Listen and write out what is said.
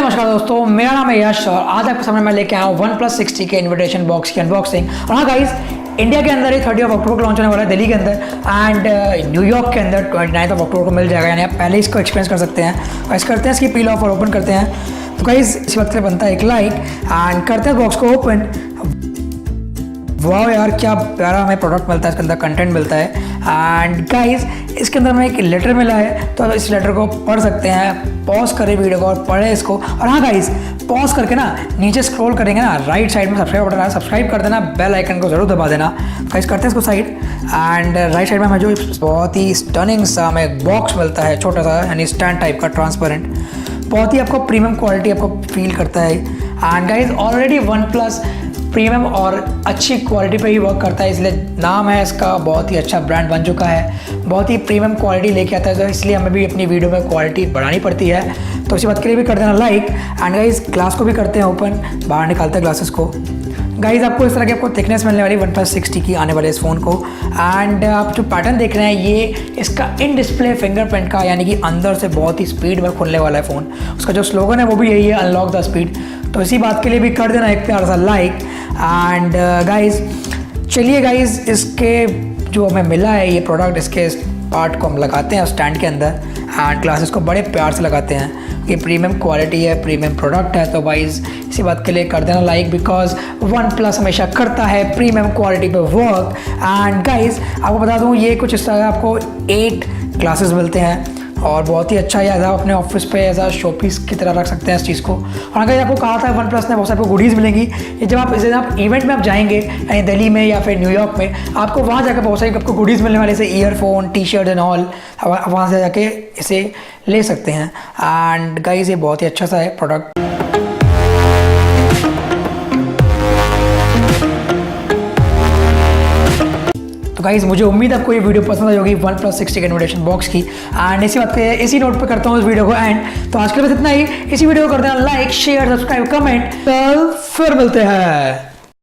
नमस्कार दोस्तों, मेरा नाम है यश और आज आपके सामने मैं लेके आया हूँ OnePlus 60 के इन्विटेशन बॉक्स की अनबॉक्सिंग। और हाँ गाइस, इंडिया के अंदर ही 30 अक्टूबर को लॉन्च होने वाला है दिल्ली के अंदर एंड न्यूयॉर्क के अंदर 29 अक्टूबर को मिल जाएगा। यानी आप पहले इसको एक्सपीरियंस कर सकते हैं। और इस करते हैं इसकी पील ऑफ और ओपन करते हैं। तो गाइस इस वक्त बनता है एक लाइक एंड करते हैं बॉक्स को ओपन। वाह यार, क्या प्यारा हमें प्रोडक्ट मिलता है, इसके अंदर कंटेंट मिलता है। एंड गाइस इसके अंदर हमें एक लेटर मिला है, तो आप इस लेटर को पढ़ सकते हैं। पॉज करें वीडियो को और पढ़ें इसको। और हाँ गाइस, पॉज करके ना नीचे स्क्रॉल करेंगे ना, राइट साइड में सब्सक्राइब बटन है, सब्सक्राइब कर देना, बेल आइकन को जरूर दबा देना। गाइस करते हैं इसको साइड एंड राइट साइड में हमें जो बहुत ही स्टनिंग सा हमें एक बॉक्स मिलता है, छोटा सा यानी स्टैंड टाइप का, ट्रांसपेरेंट। बहुत ही आपको प्रीमियम क्वालिटी आपको फील करता है। And guys already OnePlus premium और अच्छी क्वालिटी पे ही वर्क करता है, इसलिए नाम है इसका, बहुत ही अच्छा ब्रांड बन चुका है। बहुत ही प्रीमियम क्वालिटी लेके आता है, तो इसलिए हमें भी अपनी वीडियो में क्वालिटी बढ़ानी पड़ती है। तो इसी बात के लिए भी कर देना लाइक। एंड गाइस ग्लास को भी करते हैं ओपन, बाहर निकालते हैं ग्लासेस को। गाइस आपको इस तरह की आपको थिकनेस मिलने वाली OnePlus 60 की आने वाले इस फ़ोन को। एंड आप जो पैटर्न देख रहे हैं ये इसका इन डिस्प्ले फिंगरप्रिंट का, यानी कि अंदर से बहुत ही स्पीड में खुलने वाला है फ़ोन। उसका जो स्लोगन है वो भी यही है, अनलॉक द स्पीड। तो इसी बात के लिए भी कर देना एक प्यारा सा लाइक। एंड गाइस चलिए गाइस, इसके जो हमें मिला है ये प्रोडक्ट, इसके पार्ट को हम लगाते हैं स्टैंड के अंदर एंड ग्लासेस को बड़े प्यार से लगाते हैं। ये प्रीमियम क्वालिटी है, प्रीमियम प्रोडक्ट है। तो गाइस इसी बात के लिए कर देना लाइक, बिकॉज OnePlus हमेशा करता है प्रीमियम क्वालिटी पे वर्क। एंड गाइस आपको बता दूँ, ये कुछ इस तरह आपको 8 ग्लासेस मिलते हैं और बहुत ही अच्छा है। आप अपने ऑफिस पे एज आ शो पीस की तरह रख सकते हैं इस चीज़ को। और अगर आपको कहा था OnePlus ने बहुत सारी आपको गुडीज़ मिलेंगी, ये जब आप इवेंट में आप जाएंगे यानी दिल्ली में या फिर न्यूयॉर्क में, आपको वहाँ जाकर बहुत सारी आपको गुडीज़ मिलने वाले, जैसे ईयरफोन, टी-शर्ट एंड ऑल। वहाँ से जाके इसे ले सकते हैं। एंड गाइस ये बहुत ही अच्छा सा है प्रोडक्ट। गाइस मुझे उम्मीद है आपको ये वीडियो पसंद आई होगी OnePlus 60 के इन्विटेशन बॉक्स की। एंड इसी बात पे, इसी नोट पे करता हूँ इस वीडियो को एंड। तो आज के लिए बस इतना ही। इसी वीडियो को कर देना लाइक, शेयर, सब्सक्राइब, कमेंट। कल फिर मिलते हैं।